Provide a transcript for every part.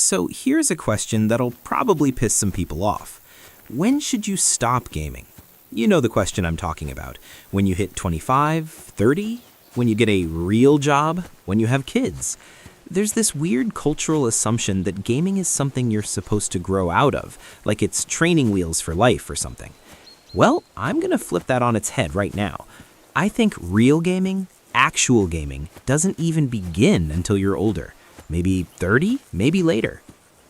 So here's a question that'll probably piss some people off. When should you stop gaming? You know the question I'm talking about. When you hit 25, 30? When you get a real job? When you have kids? There's this weird cultural assumption that gaming is something you're supposed to grow out of, like it's training wheels for life or something. Well, I'm gonna flip that on its head right now. I think real gaming, actual gaming, doesn't even begin until you're older. Maybe 30, maybe later.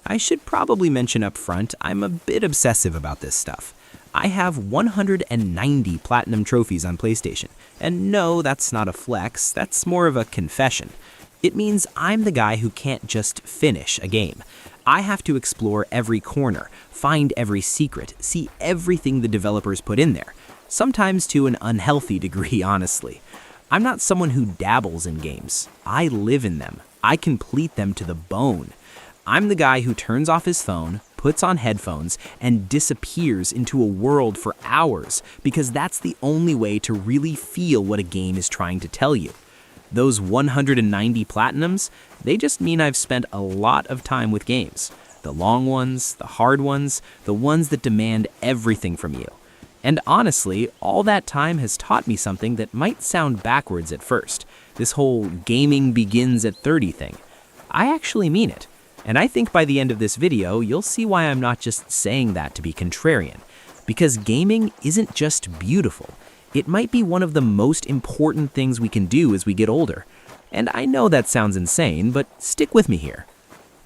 I should probably mention up front, I'm a bit obsessive about this stuff. I have 190 platinum trophies on PlayStation, and no, that's not a flex, that's more of a confession. It means I'm the guy who can't just finish a game. I have to explore every corner, find every secret, see everything the developers put in there. Sometimes to an unhealthy degree, honestly. I'm not someone who dabbles in games. I live in them. I complete them to the bone. I'm the guy who turns off his phone, puts on headphones, and disappears into a world for hours because that's the only way to really feel what a game is trying to tell you. Those 190 platinums, they just mean I've spent a lot of time with games. The long ones, the hard ones, the ones that demand everything from you. And honestly, all that time has taught me something that might sound backwards at first. This whole gaming begins at 30 thing. I actually mean it. And I think by the end of this video, you'll see why I'm not just saying that to be contrarian. Because gaming isn't just beautiful. It might be one of the most important things we can do as we get older. And I know that sounds insane, but stick with me here.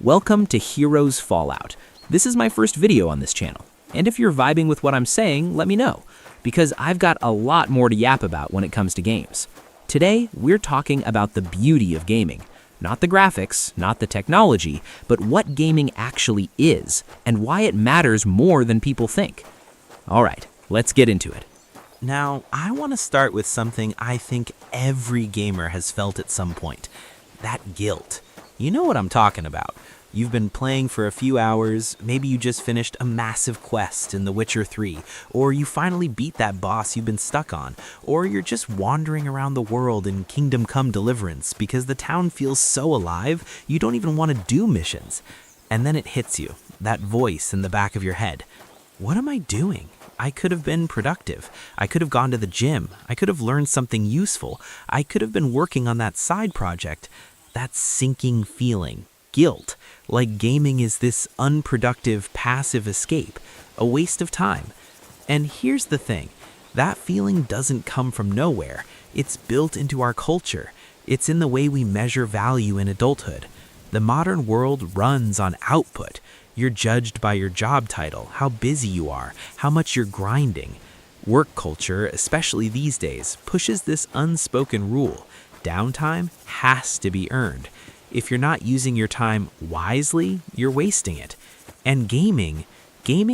Welcome to Heroes Fallout. This is my first video on this channel. And if you're vibing with what I'm saying, let me know. Because I've got a lot more to yap about when it comes to games. Today, we're talking about the beauty of gaming. Not the graphics, not the technology, but what gaming actually is, and why it matters more than people think. Alright, let's get into it. Now, I want to start with something I think every gamer has felt at some point. That guilt. You know what I'm talking about. You've been playing for a few hours, maybe you just finished a massive quest in The Witcher 3, or you finally beat that boss you've been stuck on, or you're just wandering around the world in Kingdom Come Deliverance because the town feels so alive you don't even want to do missions. And then it hits you, that voice in the back of your head. What am I doing? I could have been productive. I could have gone to the gym. I could have learned something useful. I could have been working on that side project. That sinking feeling. Guilt, like gaming is this unproductive, passive escape, a waste of time. And here's the thing, that feeling doesn't come from nowhere. It's built into our culture. It's in the way we measure value in adulthood. The modern world runs on output. You're judged by your job title, how busy you are, how much you're grinding. Work culture, especially these days, pushes this unspoken rule. Downtime has to be earned. If you're not using your time wisely, you're wasting it. And gaming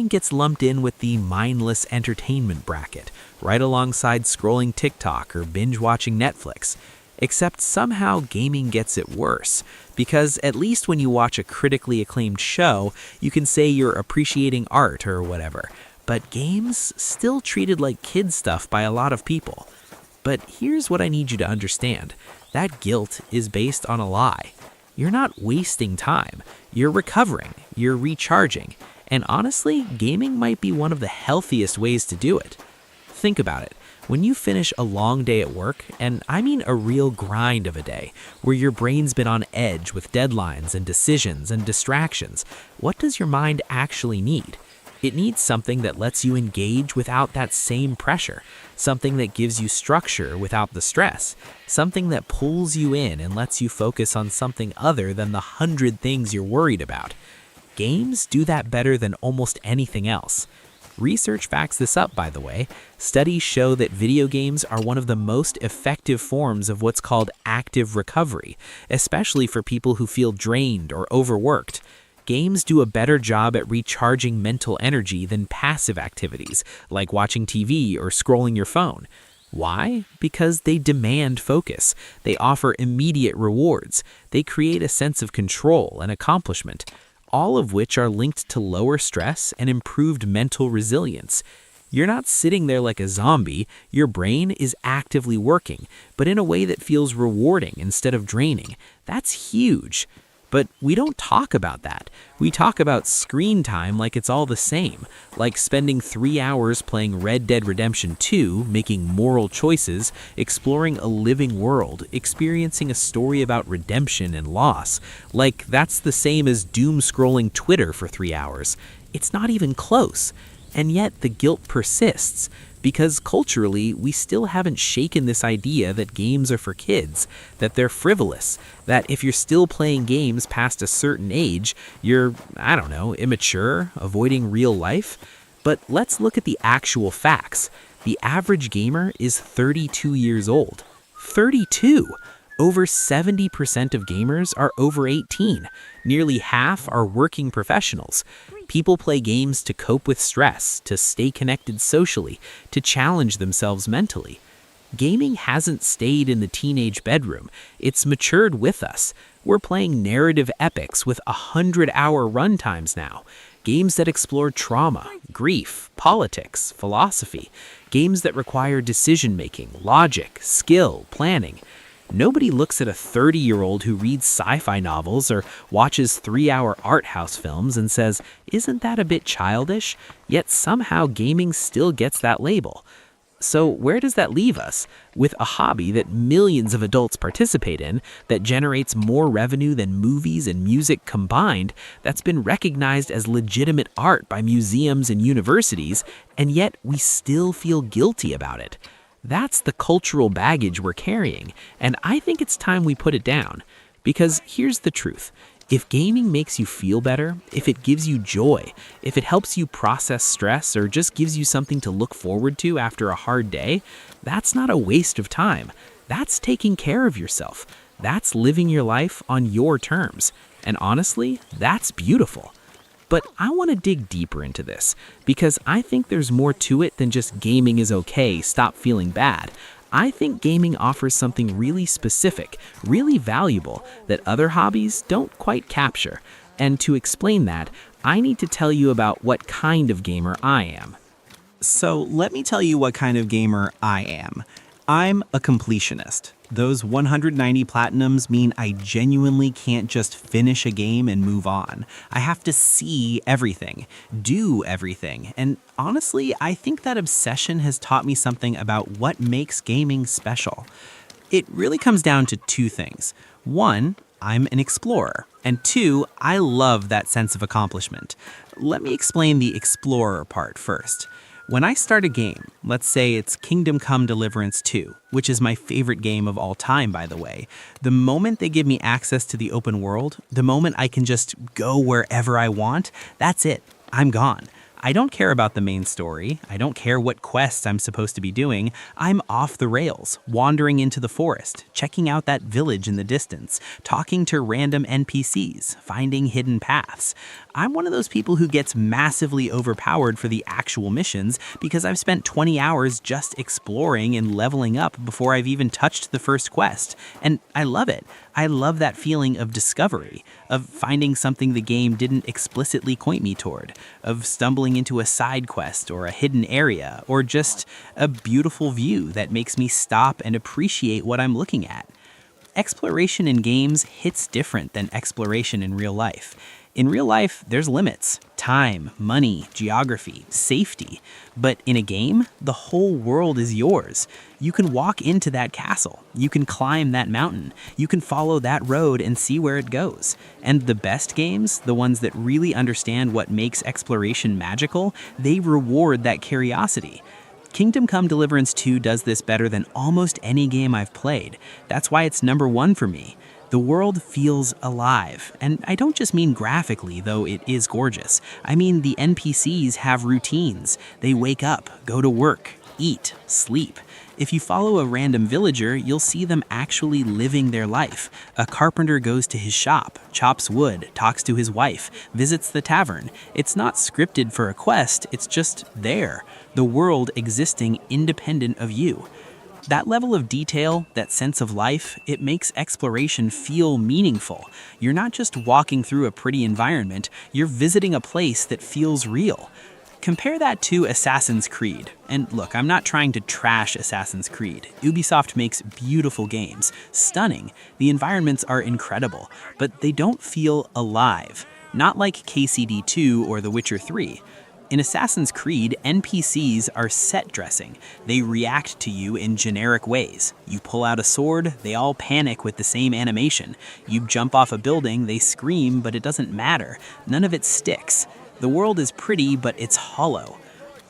gets lumped in with the mindless entertainment bracket, right alongside scrolling TikTok or binge-watching Netflix. Except somehow gaming gets it worse, because at least when you watch a critically acclaimed show, you can say you're appreciating art or whatever. But games still treated like kid stuff by a lot of people. But here's what I need you to understand. That guilt is based on a lie. You're not wasting time. You're recovering. You're recharging. And honestly, gaming might be one of the healthiest ways to do it. Think about it. When you finish a long day at work, and I mean a real grind of a day, where your brain's been on edge with deadlines and decisions and distractions, what does your mind actually need? It needs something that lets you engage without that same pressure, something that gives you structure without the stress, something that pulls you in and lets you focus on something other than the 100 things you're worried about. Games do that better than almost anything else. Research backs this up, by the way. Studies show that video games are one of the most effective forms of what's called active recovery, especially for people who feel drained or overworked. Games do a better job at recharging mental energy than passive activities, like watching TV or scrolling your phone. Why? Because they demand focus. They offer immediate rewards. They create a sense of control and accomplishment, all of which are linked to lower stress and improved mental resilience. You're not sitting there like a zombie. Your brain is actively working, but in a way that feels rewarding instead of draining. That's huge. But we don't talk about that. We talk about screen time like it's all the same, like spending 3 hours playing Red Dead Redemption 2, making moral choices, exploring a living world, experiencing a story about redemption and loss. Like that's the same as doom scrolling Twitter for 3 hours. It's not even close. And yet the guilt persists, because culturally we still haven't shaken this idea that games are for kids, that they're frivolous, that if you're still playing games past a certain age, you're, I don't know, immature, avoiding real life. But let's look at the actual facts. The average gamer is 32 years old. 32! Over 70% of gamers are over 18. Nearly half are working professionals. People play games to cope with stress, to stay connected socially, to challenge themselves mentally. Gaming hasn't stayed in the teenage bedroom. It's matured with us. We're playing narrative epics with 100-hour runtimes now. Games that explore trauma, grief, politics, philosophy. Games that require decision-making, logic, skill, planning. Nobody looks at a 30-year-old who reads sci-fi novels or watches 3-hour art house films and says, "Isn't that a bit childish?" Yet somehow gaming still gets that label. So where does that leave us? With a hobby that millions of adults participate in, that generates more revenue than movies and music combined, that's been recognized as legitimate art by museums and universities, and yet we still feel guilty about it. That's the cultural baggage we're carrying, and I think it's time we put it down. Because here's the truth. If gaming makes you feel better, if it gives you joy, if it helps you process stress or just gives you something to look forward to after a hard day, that's not a waste of time. That's taking care of yourself. That's living your life on your terms. And honestly, that's beautiful. But I want to dig deeper into this, because I think there's more to it than just gaming is okay, stop feeling bad. I think gaming offers something really specific, really valuable, that other hobbies don't quite capture. And to explain that, I need to tell you about what kind of gamer I am. So let me tell you what kind of gamer I am. I'm a completionist. Those 190 platinums mean I genuinely can't just finish a game and move on. I have to see everything, do everything, and honestly, I think that obsession has taught me something about what makes gaming special. It really comes down to two things. One, I'm an explorer, and two, I love that sense of accomplishment. Let me explain the explorer part first. When I start a game, let's say it's Kingdom Come Deliverance 2, which is my favorite game of all time, by the way, the moment they give me access to the open world, the moment I can just go wherever I want, that's it. I'm gone. I don't care about the main story. I don't care what quests I'm supposed to be doing. I'm off the rails, wandering into the forest, checking out that village in the distance, talking to random NPCs, finding hidden paths. I'm one of those people who gets massively overpowered for the actual missions because I've spent 20 hours just exploring and leveling up before I've even touched the first quest. And I love it. I love that feeling of discovery, of finding something the game didn't explicitly point me toward, of stumbling into a side quest or a hidden area, or just a beautiful view that makes me stop and appreciate what I'm looking at. Exploration in games hits different than exploration in real life. In real life, there's limits: time, money, geography, safety. But in a game, the whole world is yours. You can walk into that castle. You can climb that mountain. You can follow that road and see where it goes. And the best games, the ones that really understand what makes exploration magical, they reward that curiosity. Kingdom Come Deliverance 2 does this better than almost any game I've played. That's why it's number one for me. The world feels alive, and I don't just mean graphically, though it is gorgeous. I mean the NPCs have routines. They wake up, go to work, eat, sleep. If you follow a random villager, you'll see them actually living their life. A carpenter goes to his shop, chops wood, talks to his wife, visits the tavern. It's not scripted for a quest, it's just there. The world existing independent of you. That level of detail, that sense of life, it makes exploration feel meaningful. You're not just walking through a pretty environment, you're visiting a place that feels real. Compare that to Assassin's Creed. And look, I'm not trying to trash Assassin's Creed. Ubisoft makes beautiful games, stunning. The environments are incredible, but they don't feel alive. Not like KCD2 or The Witcher 3. In Assassin's Creed, NPCs are set dressing. They react to you in generic ways. You pull out a sword, they all panic with the same animation. You jump off a building, they scream, but it doesn't matter. None of it sticks. The world is pretty, but it's hollow.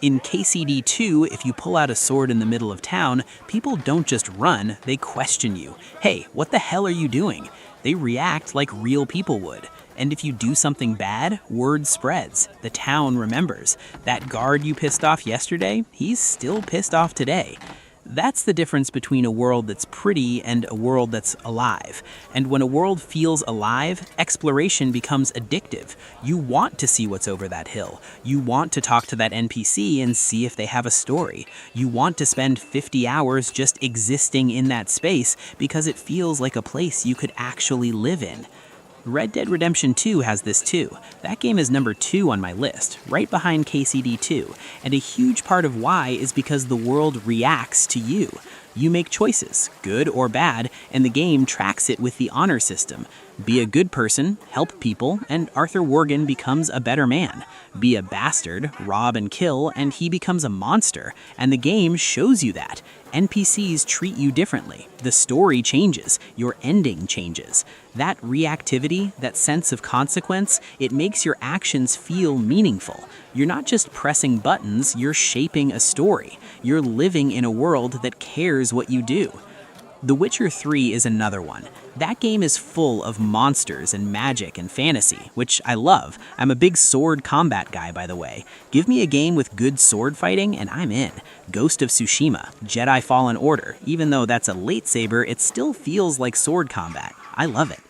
In KCD2, if you pull out a sword in the middle of town, people don't just run, they question you. Hey, what the hell are you doing? They react like real people would. And if you do something bad, word spreads. The town remembers. That guard you pissed off yesterday, he's still pissed off today. That's the difference between a world that's pretty and a world that's alive. And when a world feels alive, exploration becomes addictive. You want to see what's over that hill. You want to talk to that NPC and see if they have a story. You want to spend 50 hours just existing in that space because it feels like a place you could actually live in. Red Dead Redemption 2 has this too. That game is number 2 on my list, right behind KCD 2, and a huge part of why is because the world reacts to you. You make choices, good or bad, and the game tracks it with the honor system. Be a good person, help people, and Arthur Worgen becomes a better man. Be a bastard, rob and kill, and he becomes a monster, and the game shows you that. NPCs treat you differently. The story changes. Your ending changes. That reactivity, that sense of consequence, it makes your actions feel meaningful. You're not just pressing buttons, you're shaping a story. You're living in a world that cares what you do. The Witcher 3 is another one. That game is full of monsters and magic and fantasy, which I love. I'm a big sword combat guy, by the way. Give me a game with good sword fighting and I'm in. Ghost of Tsushima, Jedi Fallen Order. Even though that's a lightsaber, it still feels like sword combat. I love it.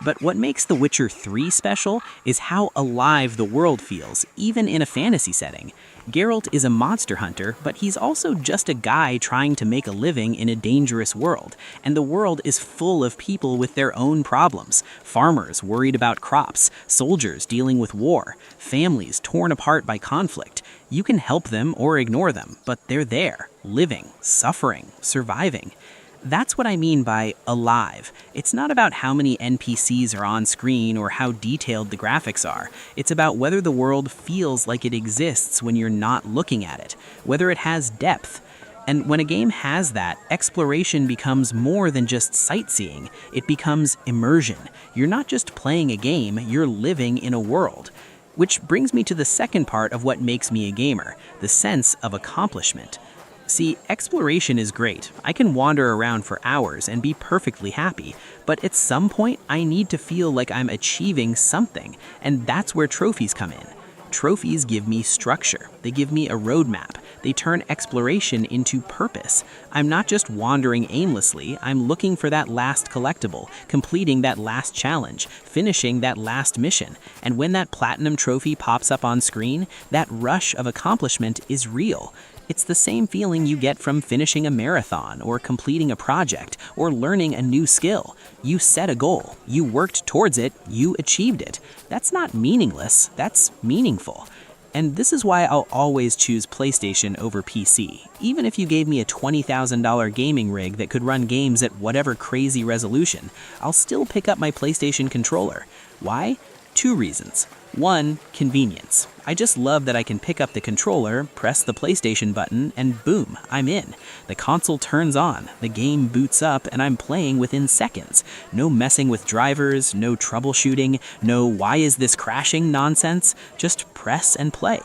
But what makes The Witcher 3 special is how alive the world feels, even in a fantasy setting. Geralt is a monster hunter, but he's also just a guy trying to make a living in a dangerous world. And the world is full of people with their own problems. Farmers worried about crops, soldiers dealing with war, families torn apart by conflict. You can help them or ignore them, but they're there, living, suffering, surviving. That's what I mean by alive. It's not about how many NPCs are on screen or how detailed the graphics are. It's about whether the world feels like it exists when you're not looking at it, whether it has depth. And when a game has that, exploration becomes more than just sightseeing. It becomes immersion. You're not just playing a game, you're living in a world. Which brings me to the second part of what makes me a gamer, the sense of accomplishment. See, exploration is great. I can wander around for hours and be perfectly happy, but at some point I need to feel like I'm achieving something, and that's where trophies come in. Trophies give me structure. They give me a roadmap. They turn exploration into purpose. I'm not just wandering aimlessly, I'm looking for that last collectible, completing that last challenge, finishing that last mission. And when that platinum trophy pops up on screen, that rush of accomplishment is real. It's the same feeling you get from finishing a marathon or completing a project or learning a new skill. You set a goal, you worked towards it, you achieved it. That's not meaningless, that's meaningful. And this is why I'll always choose PlayStation over PC. Even if you gave me a $20,000 gaming rig that could run games at whatever crazy resolution, I'll still pick up my PlayStation controller. Why? 2 reasons. 1, convenience. I just love that I can pick up the controller, press the PlayStation button, and boom, I'm in. The console turns on, the game boots up, and I'm playing within seconds. No messing with drivers, no troubleshooting, no why is this crashing nonsense. Just press and play.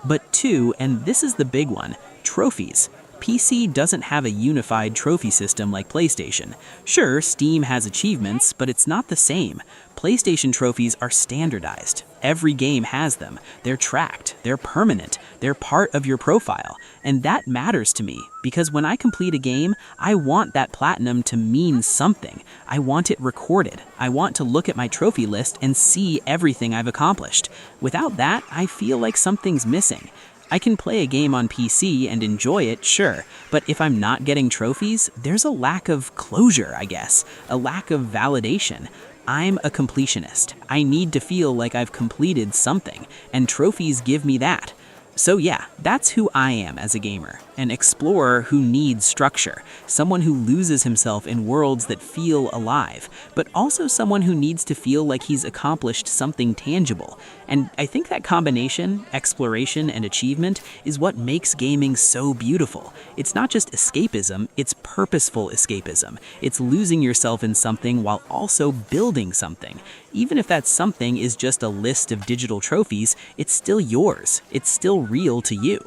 But 2, and this is the big one, trophies. PC doesn't have a unified trophy system like PlayStation. Sure, Steam has achievements, but it's not the same. PlayStation trophies are standardized. Every game has them. They're tracked. They're permanent. They're part of your profile. And that matters to me, because when I complete a game, I want that platinum to mean something. I want it recorded. I want to look at my trophy list and see everything I've accomplished. Without that, I feel like something's missing. I can play a game on PC and enjoy it, sure, but if I'm not getting trophies, there's a lack of closure, I guess, a lack of validation. I'm a completionist. I need to feel like I've completed something, and trophies give me that. So yeah, that's who I am as a gamer, an explorer who needs structure, someone who loses himself in worlds that feel alive, but also someone who needs to feel like he's accomplished something tangible. And I think that combination, exploration and achievement, is what makes gaming so beautiful. It's not just escapism, it's purposeful escapism. It's losing yourself in something while also building something. Even if that something is just a list of digital trophies, it's still yours. It's still real to you.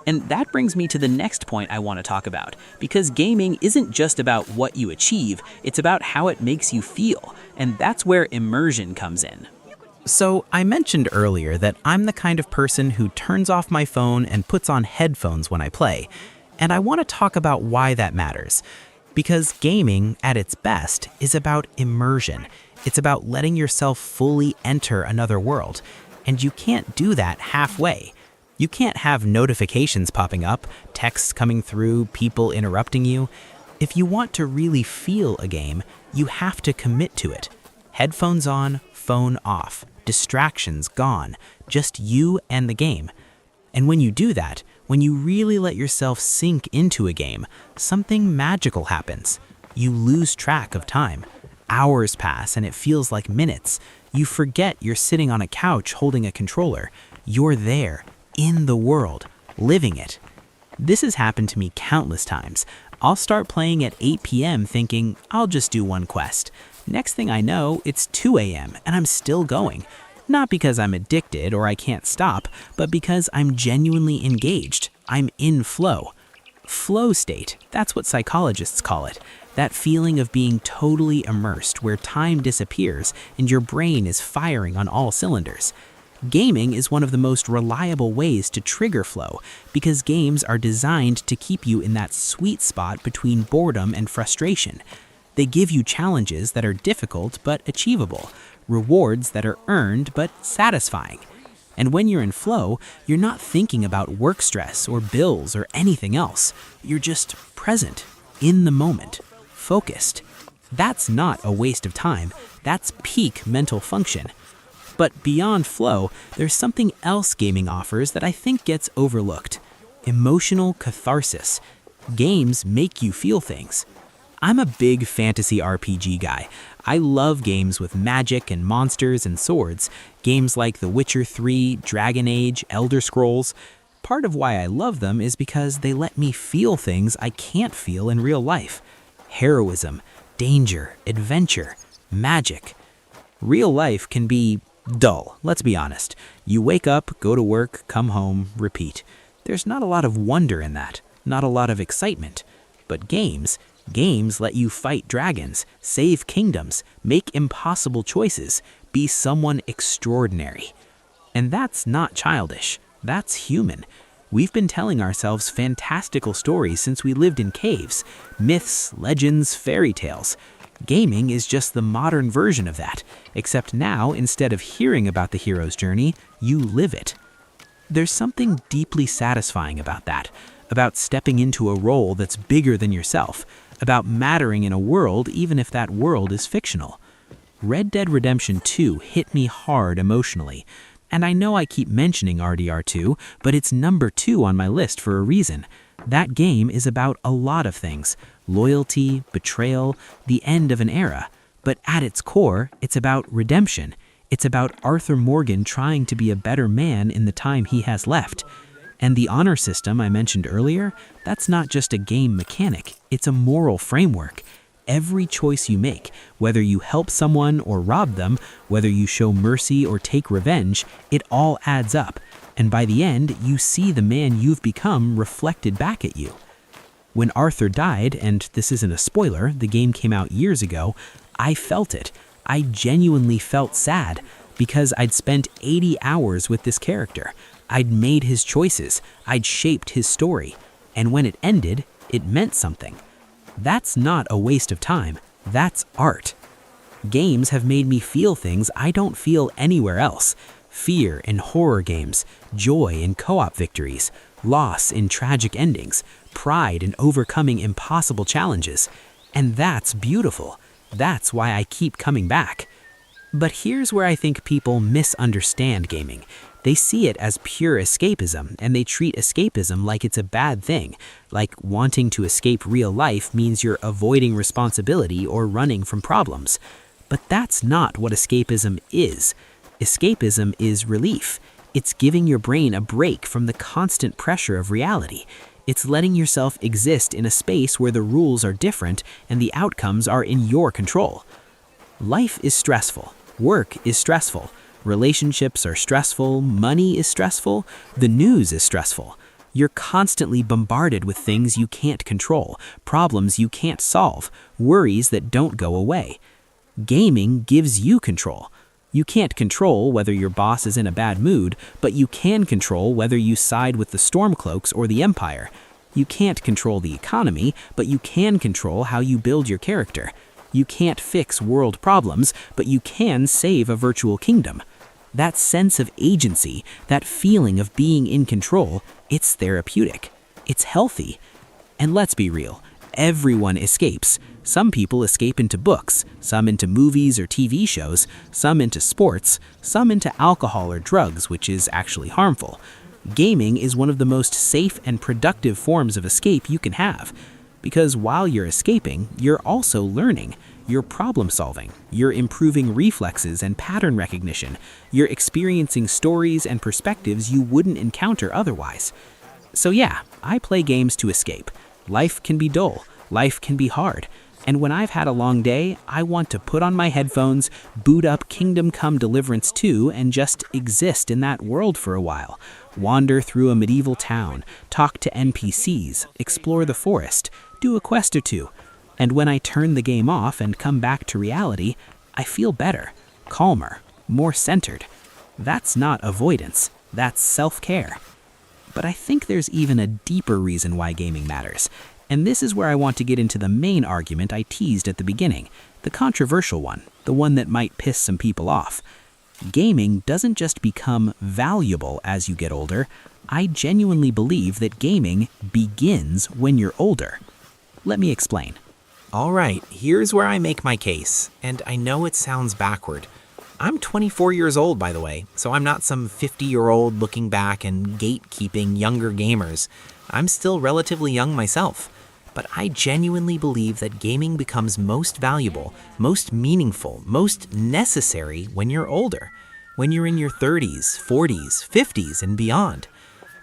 And that brings me to the next point I want to talk about, because gaming isn't just about what you achieve, it's about how it makes you feel. And that's where immersion comes in. So, I mentioned earlier that I'm the kind of person who turns off my phone and puts on headphones when I play. And I want to talk about why that matters. Because gaming, at its best, is about immersion. It's about letting yourself fully enter another world. And you can't do that halfway. You can't have notifications popping up, texts coming through, people interrupting you. If you want to really feel a game, you have to commit to it. Headphones on, phone off, distractions gone, just you and the game. And when you do that, when you really let yourself sink into a game, something magical happens. You lose track of time. Hours pass and it feels like minutes. You forget you're sitting on a couch holding a controller. You're there, in the world, living it. This has happened to me countless times. I'll start playing at 8 p.m. thinking, I'll just do one quest. Next thing I know, it's 2 a.m. and I'm still going. Not because I'm addicted or I can't stop, but because I'm genuinely engaged. I'm in flow. Flow state, that's what psychologists call it. That feeling of being totally immersed where time disappears and your brain is firing on all cylinders. Gaming is one of the most reliable ways to trigger flow because games are designed to keep you in that sweet spot between boredom and frustration. They give you challenges that are difficult but achievable, rewards that are earned but satisfying. And when you're in flow, you're not thinking about work stress or bills or anything else. You're just present, in the moment, focused. That's not a waste of time. That's peak mental function. But beyond flow, there's something else gaming offers that I think gets overlooked. Emotional catharsis. Games make you feel things. I'm a big fantasy RPG guy. I love games with magic and monsters and swords. Games like The Witcher 3, Dragon Age, Elder Scrolls. Part of why I love them is because they let me feel things I can't feel in real life. Heroism, danger, adventure, magic. Real life can be dull, let's be honest. You wake up, go to work, come home, repeat. There's not a lot of wonder in that, not a lot of excitement. But games let you fight dragons, save kingdoms, make impossible choices, be someone extraordinary. And that's not childish, that's human. We've been telling ourselves fantastical stories since we lived in caves, myths, legends, fairy tales. Gaming is just the modern version of that, except now, instead of hearing about the hero's journey, you live it. There's something deeply satisfying about that, about stepping into a role that's bigger than yourself, about mattering in a world even if that world is fictional. Red Dead Redemption 2 hit me hard emotionally, and I know I keep mentioning RDR2, but it's number 2 on my list for a reason. That game is about a lot of things: loyalty, betrayal, the end of an era. But at its core, it's about redemption. It's about Arthur Morgan trying to be a better man in the time he has left. And the honor system I mentioned earlier, that's not just a game mechanic, it's a moral framework. Every choice you make, whether you help someone or rob them, whether you show mercy or take revenge, it all adds up. And by the end, you see the man you've become reflected back at you. When Arthur died, and this isn't a spoiler, the game came out years ago, I felt it. I genuinely felt sad because I'd spent 80 hours with this character. I'd made his choices. I'd shaped his story. And when it ended, it meant something. That's not a waste of time. That's art. Games have made me feel things I don't feel anywhere else. Fear in horror games, joy in co-op victories, loss in tragic endings, pride in overcoming impossible challenges. And that's beautiful. That's why I keep coming back. But here's where I think people misunderstand gaming. They see it as pure escapism, and they treat escapism like it's a bad thing, like wanting to escape real life means you're avoiding responsibility or running from problems. But that's not what escapism is. Escapism is relief. It's giving your brain a break from the constant pressure of reality. It's letting yourself exist in a space where the rules are different and the outcomes are in your control. Life is stressful. Work is stressful. Relationships are stressful. Money is stressful. The news is stressful. You're constantly bombarded with things you can't control, problems you can't solve, worries that don't go away. Gaming gives you control. You can't control whether your boss is in a bad mood, but you can control whether you side with the Stormcloaks or the Empire. You can't control the economy, but you can control how you build your character. You can't fix world problems, but you can save a virtual kingdom. That sense of agency, that feeling of being in control, it's therapeutic. It's healthy. And let's be real, everyone escapes. Some people escape into books, some into movies or TV shows, some into sports, some into alcohol or drugs, which is actually harmful. Gaming is one of the most safe and productive forms of escape you can have. Because while you're escaping, you're also learning. You're problem solving. You're improving reflexes and pattern recognition. You're experiencing stories and perspectives you wouldn't encounter otherwise. So yeah, I play games to escape. Life can be dull. Life can be hard. And when I've had a long day, I want to put on my headphones, boot up Kingdom Come Deliverance 2, and just exist in that world for a while. Wander through a medieval town, talk to NPCs, explore the forest, do a quest or two. And when I turn the game off and come back to reality, I feel better, calmer, more centered. That's not avoidance, that's self-care. But I think there's even a deeper reason why gaming matters. And this is where I want to get into the main argument I teased at the beginning, the controversial one, the one that might piss some people off. Gaming doesn't just become valuable as you get older. I genuinely believe that gaming begins when you're older. Let me explain. All right, here's where I make my case, and I know it sounds backward. I'm 24 years old, by the way, so I'm not some 50-year-old looking back and gatekeeping younger gamers. I'm still relatively young myself. But I genuinely believe that gaming becomes most valuable, most meaningful, most necessary when you're older, when you're in your 30s, 40s, 50s, and beyond.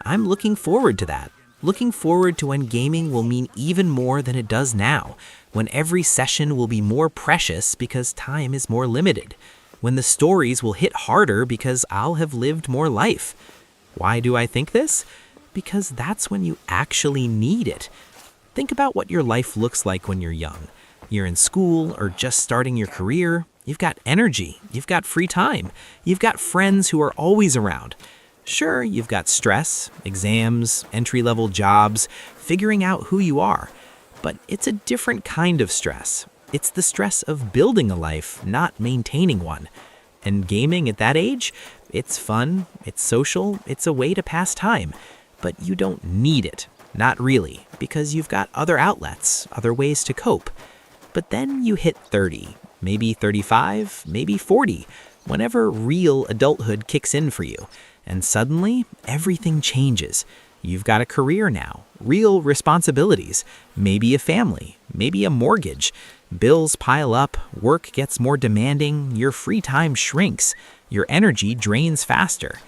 I'm looking forward to that. Looking forward to when gaming will mean even more than it does now, when every session will be more precious because time is more limited, when the stories will hit harder because I'll have lived more life. Why do I think this? Because that's when you actually need it. Think about what your life looks like when you're young. You're in school or just starting your career. You've got energy. You've got free time. You've got friends who are always around. Sure, you've got stress, exams, entry-level jobs, figuring out who you are. But it's a different kind of stress. It's the stress of building a life, not maintaining one. And gaming at that age, it's fun, it's social, it's a way to pass time. But you don't need it. Not really, because you've got other outlets, other ways to cope. But then you hit 30, maybe 35, maybe 40, whenever real adulthood kicks in for you. And suddenly, everything changes. You've got a career now, real responsibilities, maybe a family, maybe a mortgage. Bills pile up, work gets more demanding, your free time shrinks, your energy drains faster.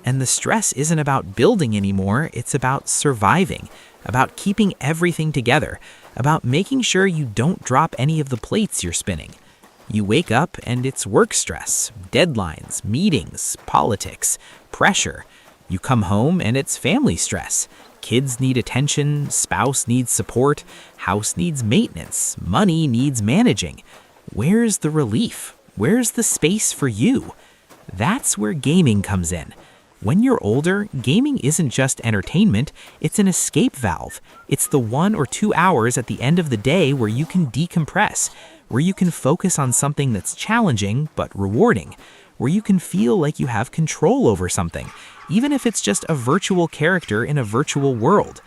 And the stress isn't about building anymore, it's about surviving, about keeping everything together, about making sure you don't drop any of the plates you're spinning. You wake up and it's work stress, deadlines, meetings, politics, pressure. You come home and it's family stress. Kids need attention, spouse needs support, house needs maintenance, money needs managing. Where's the relief? Where's the space for you? That's where gaming comes in. When you're older, gaming isn't just entertainment, it's an escape valve. It's the 1 or 2 hours at the end of the day where you can decompress, where you can focus on something that's challenging but rewarding, where you can feel like you have control over something, even if it's just a virtual character in a virtual world.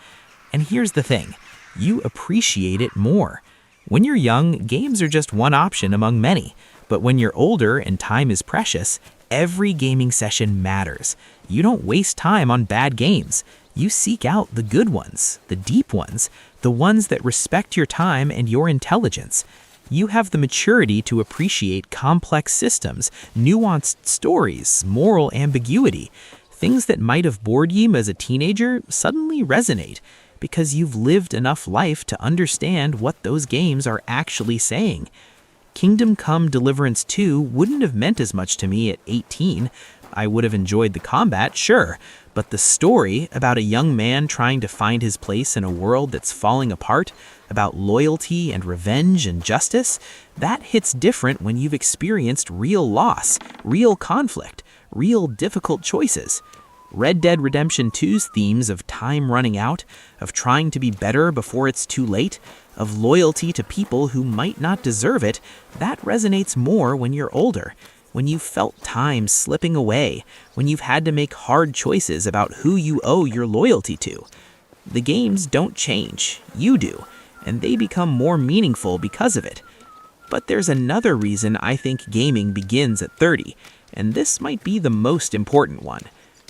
And here's the thing, you appreciate it more. When you're young, games are just one option among many, but when you're older and time is precious, Every gaming session matters. You don't waste time on bad games. You seek out the good ones, the deep ones, the ones that respect your time and your intelligence. You have the maturity to appreciate complex systems, nuanced stories, moral ambiguity. Things that might have bored you as a teenager suddenly resonate because you've lived enough life to understand what those games are actually saying. Kingdom Come Deliverance 2 wouldn't have meant as much to me at 18. I would have enjoyed the combat, sure, but the story about a young man trying to find his place in a world that's falling apart, about loyalty and revenge and justice, that hits different when you've experienced real loss, real conflict, real difficult choices. Red Dead Redemption 2's themes of time running out, of trying to be better before it's too late, of loyalty to people who might not deserve it, that resonates more when you're older, when you've felt time slipping away, when you've had to make hard choices about who you owe your loyalty to. The games don't change, you do, and they become more meaningful because of it. But there's another reason I think gaming begins at 30, and this might be the most important one.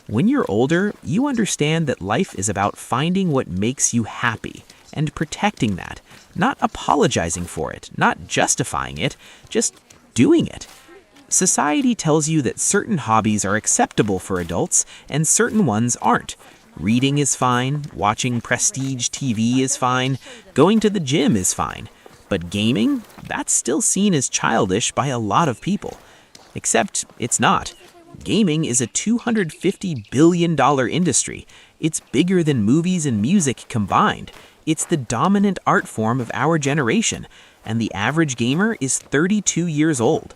When you're older, you understand that life is about finding what makes you happy and protecting that, not apologizing for it, not justifying it, just doing it. Society tells you that certain hobbies are acceptable for adults and certain ones aren't. Reading is fine, watching prestige TV is fine, going to the gym is fine. But gaming, that's still seen as childish by a lot of people. Except it's not. Gaming is a $250 billion industry. It's bigger than movies and music combined. It's the dominant art form of our generation, and the average gamer is 32 years old.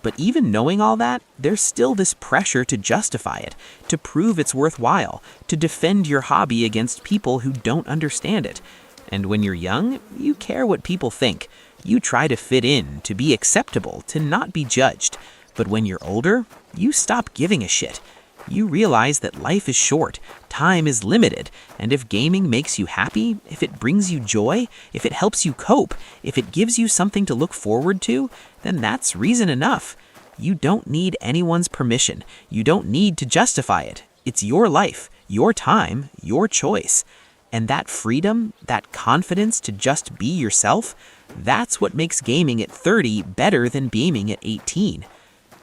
But even knowing all that, there's still this pressure to justify it, to prove it's worthwhile, to defend your hobby against people who don't understand it. And when you're young, you care what people think. You try to fit in, to be acceptable, to not be judged. But when you're older, you stop giving a shit. You realize that life is short, time is limited, and if gaming makes you happy, if it brings you joy, if it helps you cope, if it gives you something to look forward to, then that's reason enough. You don't need anyone's permission. You don't need to justify it. It's your life, your time, your choice. And that freedom, that confidence to just be yourself, that's what makes gaming at 30 better than gaming at 18.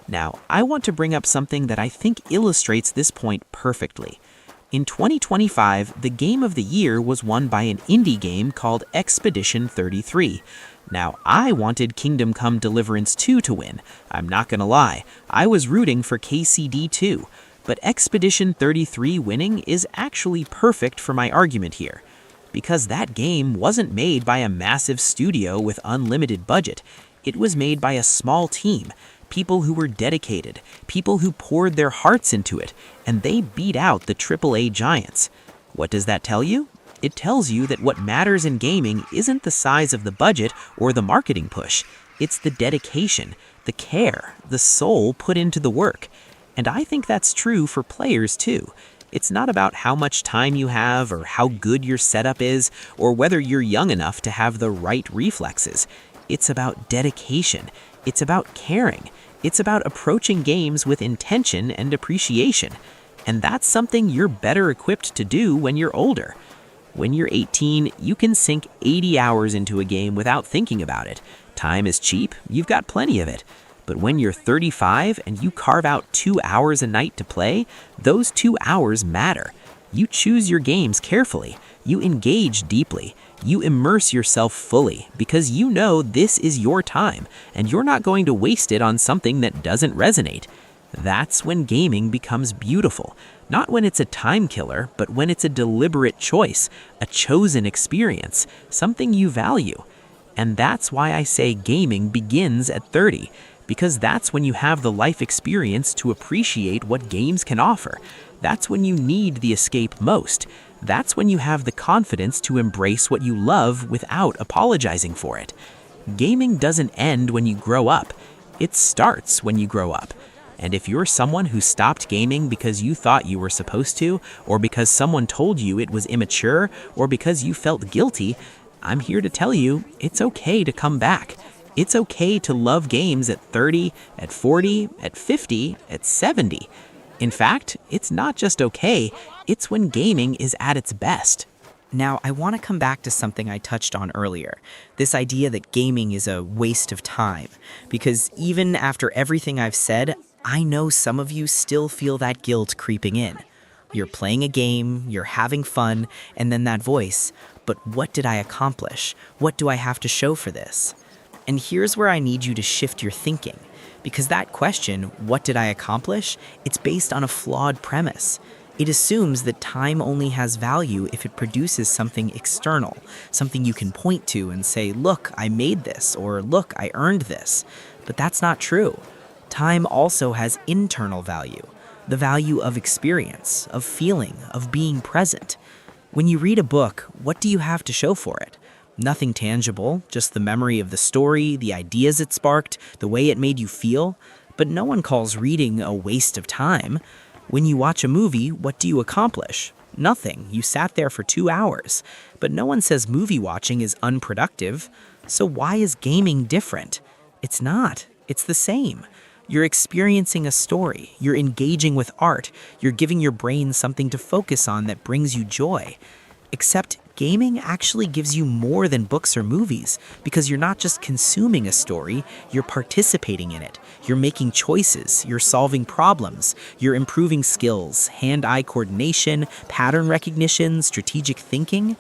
Now, I want to bring up something that I think illustrates this point perfectly. In 2025, the Game of the Year was won by an indie game called Expedition 33. Now, I wanted Kingdom Come Deliverance 2 to win. I'm not gonna lie, I was rooting for KCD 2, but Expedition 33 winning is actually perfect for my argument here. Because that game wasn't made by a massive studio with unlimited budget. It was made by a small team. People who were dedicated, people who poured their hearts into it, and they beat out the AAA giants. What does that tell you? It tells you that what matters in gaming isn't the size of the budget or the marketing push. It's the dedication, the care, the soul put into the work. And I think that's true for players too. It's not about how much time you have or how good your setup is or whether you're young enough to have the right reflexes. It's about dedication. It's about caring. It's about approaching games with intention and appreciation. And that's something you're better equipped to do when you're older. When you're 18, you can sink 80 hours into a game without thinking about it. Time is cheap, you've got plenty of it. But when you're 35 and you carve out 2 hours a night to play, those 2 hours matter. You choose your games carefully. You engage deeply. You immerse yourself fully because you know this is your time and you're not going to waste it on something that doesn't resonate. That's when gaming becomes beautiful. Not when it's a time killer, but when it's a deliberate choice, a chosen experience, something you value. And that's why I say gaming begins at 30, because that's when you have the life experience to appreciate what games can offer. That's when you need the escape most. That's when you have the confidence to embrace what you love without apologizing for it. Gaming doesn't end when you grow up. It starts when you grow up. And if you're someone who stopped gaming because you thought you were supposed to, or because someone told you it was immature, or because you felt guilty, I'm here to tell you it's okay to come back. It's okay to love games at 30, at 40, at 50, at 70. In fact, it's not just okay, it's when gaming is at its best. Now, I want to come back to something I touched on earlier, this idea that gaming is a waste of time. Because even after everything I've said, I know some of you still feel that guilt creeping in. You're playing a game, you're having fun, and then that voice, but what did I accomplish? What do I have to show for this? And here's where I need you to shift your thinking. Because that question, what did I accomplish? It's based on a flawed premise. It assumes that time only has value if it produces something external, something you can point to and say, look, I made this, or look, I earned this. But that's not true. Time also has internal value, the value of experience, of feeling, of being present. When you read a book, what do you have to show for it? Nothing tangible, just the memory of the story, the ideas it sparked, the way it made you feel. But no one calls reading a waste of time. When you watch a movie, what do you accomplish? Nothing. You sat there for 2 hours. But no one says movie watching is unproductive. So why is gaming different? It's not. It's the same. You're experiencing a story. You're engaging with art. You're giving your brain something to focus on that brings you joy. Except gaming actually gives you more than books or movies, because you're not just consuming a story, you're participating in it. You're making choices, you're solving problems, you're improving skills, hand-eye coordination, pattern recognition, strategic thinking.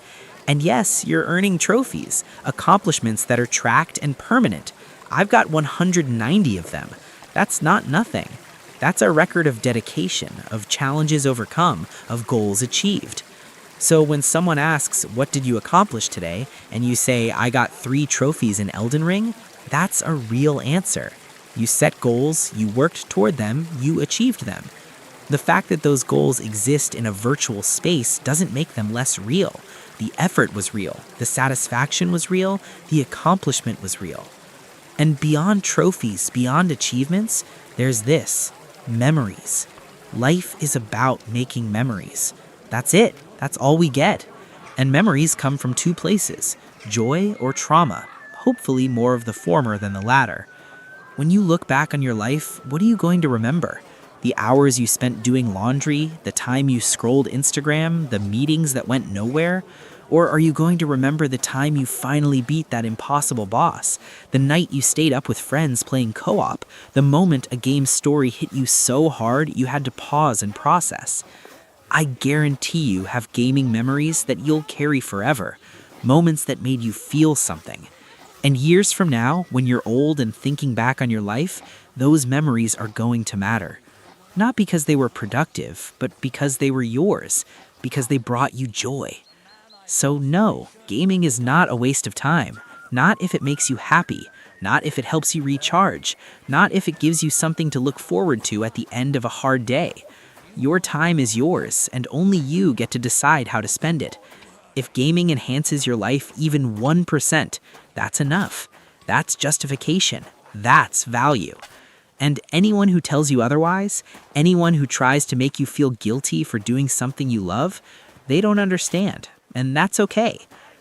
And yes, you're earning trophies, accomplishments that are tracked and permanent. I've got 190 of them. That's not nothing. That's a record of dedication, of challenges overcome, of goals achieved. So when someone asks, what did you accomplish today? And you say, I got 3 trophies in Elden Ring, that's a real answer. You set goals, you worked toward them, you achieved them. The fact that those goals exist in a virtual space doesn't make them less real. The effort was real, the satisfaction was real, the accomplishment was real. And beyond trophies, beyond achievements, there's this, memories. Life is about making memories. That's it. That's all we get. And memories come from 2 places, joy or trauma, hopefully more of the former than the latter. When you look back on your life, what are you going to remember? The hours you spent doing laundry, the time you scrolled Instagram, the meetings that went nowhere? Or are you going to remember the time you finally beat that impossible boss? The night you stayed up with friends playing co-op? The moment a game's story hit you so hard you had to pause and process? I guarantee you have gaming memories that you'll carry forever, moments that made you feel something. And years from now, when you're old and thinking back on your life, those memories are going to matter. Not because they were productive, but because they were yours, because they brought you joy. So no, gaming is not a waste of time. Not if it makes you happy, not if it helps you recharge, not if it gives you something to look forward to at the end of a hard day. Your time is yours, and only you get to decide how to spend it. If gaming enhances your life even 1%, that's enough. That's justification. That's value. And anyone who tells you otherwise, anyone who tries to make you feel guilty for doing something you love, they don't understand. And that's okay.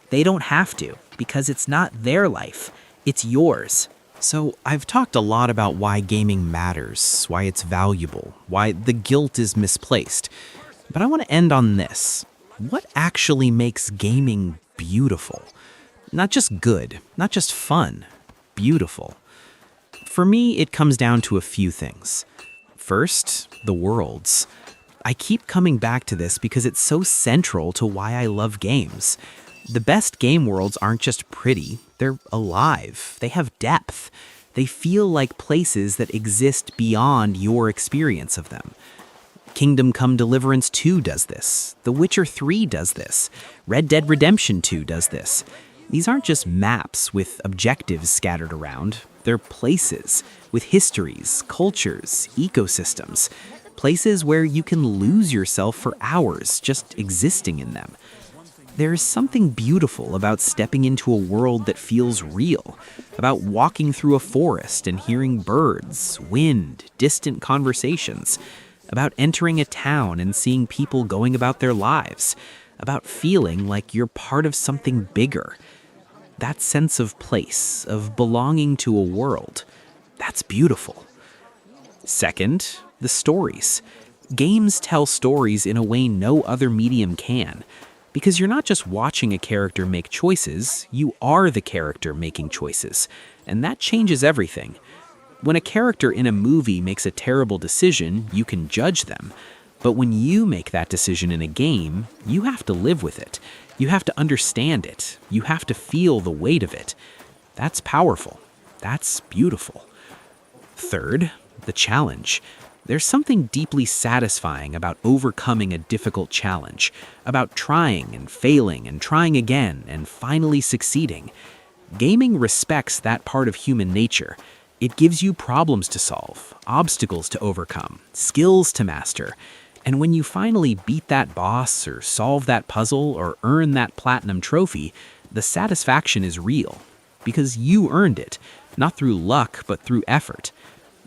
They don't have to, because it's not their life. It's yours. So I've talked a lot about why gaming matters, why it's valuable, why the guilt is misplaced. But I want to end on this. What actually makes gaming beautiful? Not just good, not just fun, beautiful. For me, it comes down to a few things. First, the worlds. I keep coming back to this because it's so central to why I love games. The best game worlds aren't just pretty, they're alive. They have depth. They feel like places that exist beyond your experience of them. Kingdom Come Deliverance 2 does this. The Witcher 3 does this. Red Dead Redemption 2 does this. These aren't just maps with objectives scattered around. They're places with histories, cultures, ecosystems. Places where you can lose yourself for hours just existing in them. There's something beautiful about stepping into a world that feels real, about walking through a forest and hearing birds, wind, distant conversations, about entering a town and seeing people going about their lives, about feeling like you're part of something bigger. That sense of place, of belonging to a world, that's beautiful. Second, the stories. Games tell stories in a way no other medium can. Because you're not just watching a character make choices, you are the character making choices. And that changes everything. When a character in a movie makes a terrible decision, you can judge them. But when you make that decision in a game, you have to live with it. You have to understand it. You have to feel the weight of it. That's powerful. That's beautiful. Third, the challenge. There's something deeply satisfying about overcoming a difficult challenge, about trying and failing and trying again and finally succeeding. Gaming respects that part of human nature. It gives you problems to solve, obstacles to overcome, skills to master. And when you finally beat that boss or solve that puzzle or earn that platinum trophy, the satisfaction is real. Because you earned it, not through luck, but through effort.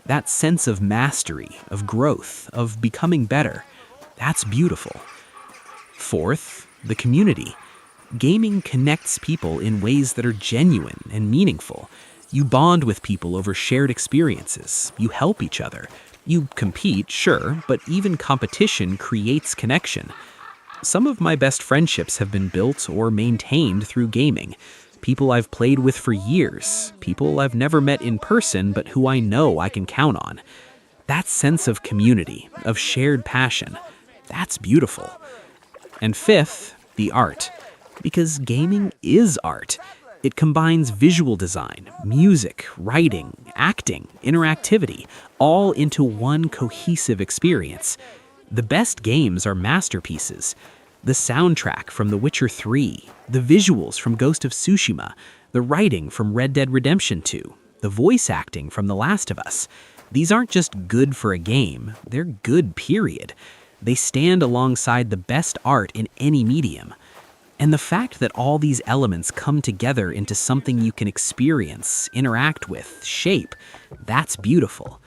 That sense of mastery, of growth, of becoming better, that's beautiful. Fourth, the community. Gaming connects people in ways that are genuine and meaningful. You bond with people over shared experiences. You help each other. You compete, sure, but even competition creates connection. Some of my best friendships have been built or maintained through gaming. People I've played with for years, people I've never met in person but who I know I can count on. That sense of community, of shared passion, that's beautiful. And fifth, the art. Because gaming is art. It combines visual design, music, writing, acting, interactivity, all into one cohesive experience. The best games are masterpieces. The soundtrack from The Witcher 3, the visuals from Ghost of Tsushima, the writing from Red Dead Redemption 2, the voice acting from The Last of Us. These aren't just good for a game, they're good, period. They stand alongside the best art in any medium. And the fact that all these elements come together into something you can experience, interact with, shape, that's beautiful.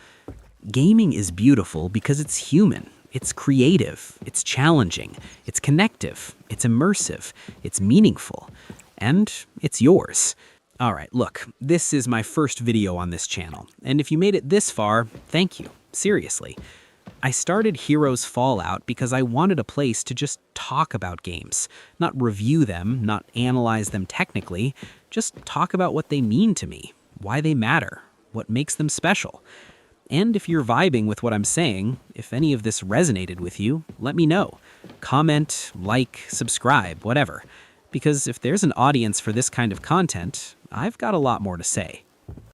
Gaming is beautiful because it's human. It's creative, it's challenging, it's connective, it's immersive, it's meaningful, and it's yours. All right, look, this is my first video on this channel, and if you made it this far, thank you, seriously. I started Heroes Fallout because I wanted a place to just talk about games, not review them, not analyze them technically, just talk about what they mean to me, why they matter, what makes them special. And if you're vibing with what I'm saying, if any of this resonated with you, let me know. Comment, like, subscribe, whatever. Because if there's an audience for this kind of content, I've got a lot more to say.